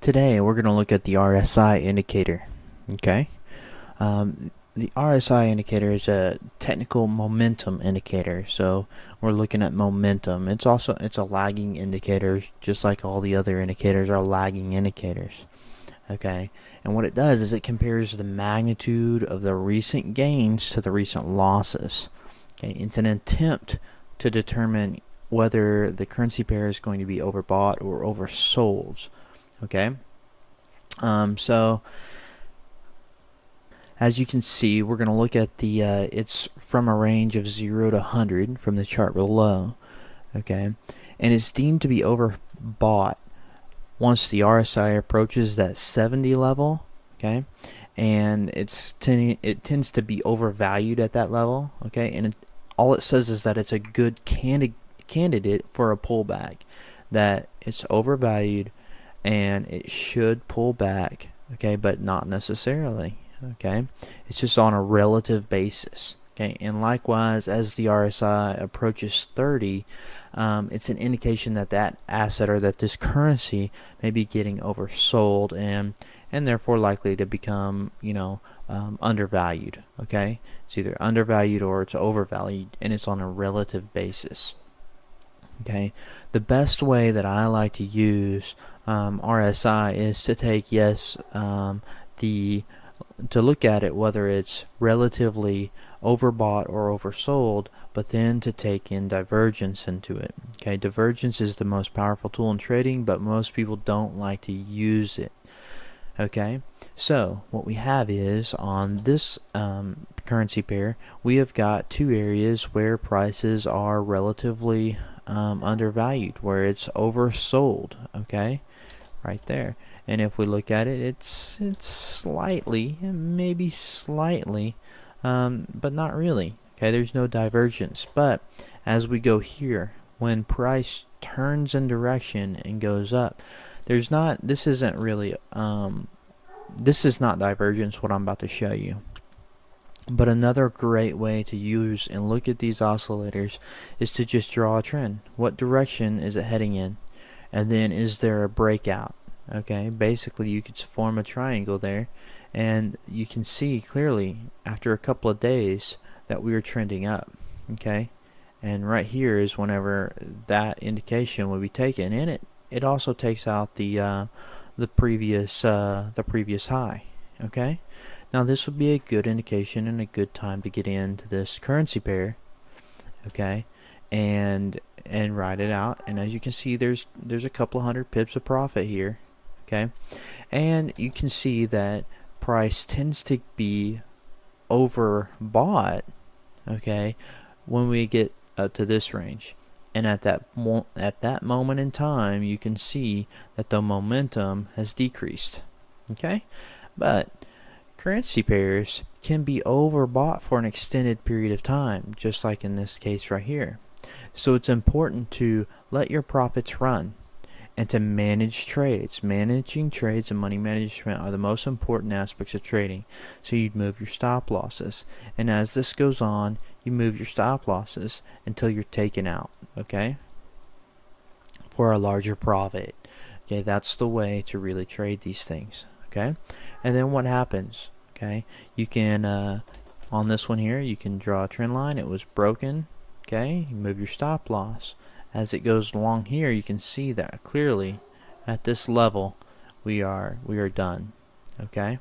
Today we're going to look at the RSI indicator. Okay, the RSI indicator is a technical momentum indicator. So we're looking at momentum. It's a lagging indicator, just like all the other indicators are lagging indicators. Okay, and what it does is it compares the magnitude of the recent gains to the recent losses. Okay, it's an attempt to determine whether the currency pair is going to be overbought or oversold. Okay, so as you can see, we're going to look at the it's from a range of 0 to 100 from the chart below. Okay, and it's deemed to be overbought once the RSI approaches that 70 level. Okay, and it tends to be overvalued at that level. Okay, and all it says is that it's a good candidate for a pullback, that it's overvalued and it should pull back. Okay, but not necessarily. Okay, it's just on a relative basis. Okay, and likewise, as the RSI approaches 30, it's an indication that that asset or that this currency may be getting oversold and therefore likely to become, undervalued. Okay, it's either undervalued or it's overvalued, and it's on a relative basis. Okay, the best way that I like to use RSI is to take to look at it whether it's relatively overbought or oversold, but then to take in divergence into it. Okay, divergence is the most powerful tool in trading, but most people don't like to use it. Okay, so what we have is on this currency pair, we have got two areas where prices are relatively undervalued, where it's oversold. Okay, right there. And if we look at it, it's slightly, maybe slightly, but not really. Okay, there's no divergence. But as we go here, when price turns in direction and goes up, there's not. This isn't really. This is not divergence. What I'm about to show you. But another great way to use and look at these oscillators is to just draw a trend. What direction is it heading in? And then is there a breakout? Okay, basically you could form a triangle there, and you can see clearly after a couple of days that we are trending up. Okay, and right here is whenever that indication will be taken, and it also takes out the previous high. Okay, now this would be a good indication and a good time to get into this currency pair. Okay, and ride it out, and as you can see, there's a couple of hundred pips of profit here. Okay, and you can see that price tends to be overbought. Okay, when we get up to this range, and at that moment in time, you can see that the momentum has decreased. Okay, but currency pairs can be overbought for an extended period of time, just like in this case right here. So it's important to let your profits run and to manage trades. Managing trades and money management are the most important aspects of trading. So you'd move your stop losses, and as this goes on, you move your stop losses until you're taken out. Okay, for a larger profit. Okay, that's the way to really trade these things. Okay, and then what happens? Okay, you can on this one here, you can draw a trend line. It was broken. Okay, you move your stop loss. As it goes along here, you can see that clearly at this level we are done. Okay,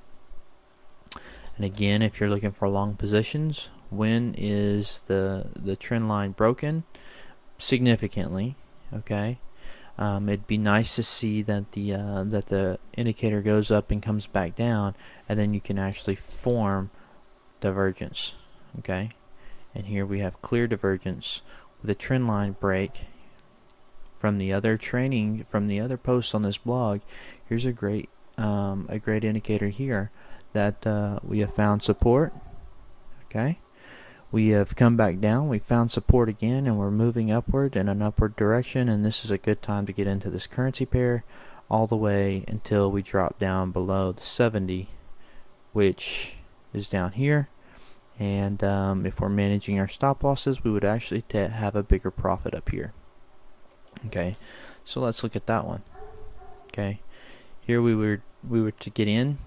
and again, if you're looking for long positions, when is the trend line broken? Significantly. Okay, it'd be nice to see that the indicator goes up and comes back down, and then you can actually form divergence. Okay, and here we have clear divergence with a trend line break. From the other posts on this blog, here's a great indicator here that we have found support. Okay, we have come back down, we found support again, and we're moving upward in an upward direction, and this is a good time to get into this currency pair all the way until we drop down below the 70, which is down here. And if we're managing our stop losses, we would actually have a bigger profit up here. Okay, so let's look at that one. Okay, Here we were to get in,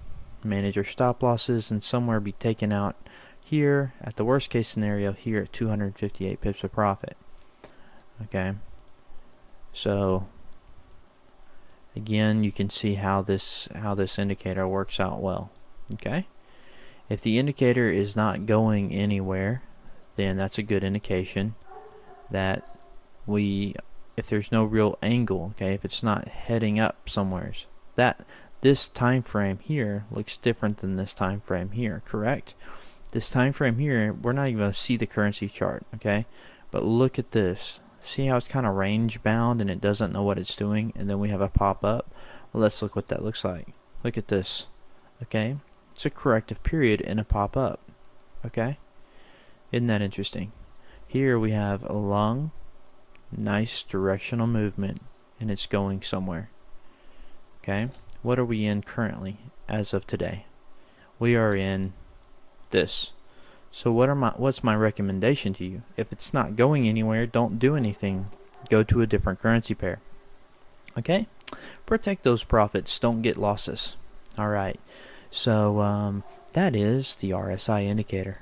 manage our stop losses, and somewhere be taken out here at the worst case scenario here at 258 pips of profit. Okay, so again, you can see how this indicator works out well. Okay, if the indicator is not going anywhere, then that's a good indication that if there's no real angle, okay, if it's not heading up somewheres, that this time frame here looks different than this time frame here, correct? This time frame here, we're not even going to see the currency chart, okay? But look at this. See how it's kind of range bound and it doesn't know what it's doing, and then we have a pop up. Well, let's look what that looks like. Look at this, okay? It's a corrective period and a pop up, okay? Isn't that interesting? Here we have a long, nice directional movement, and it's going somewhere. Okay, what are we in currently as of today? We are in this. So what's my recommendation to you? If it's not going anywhere, don't do anything. Go to a different currency pair. Okay, protect those profits. Don't get losses. All right. So that is the RSI indicator.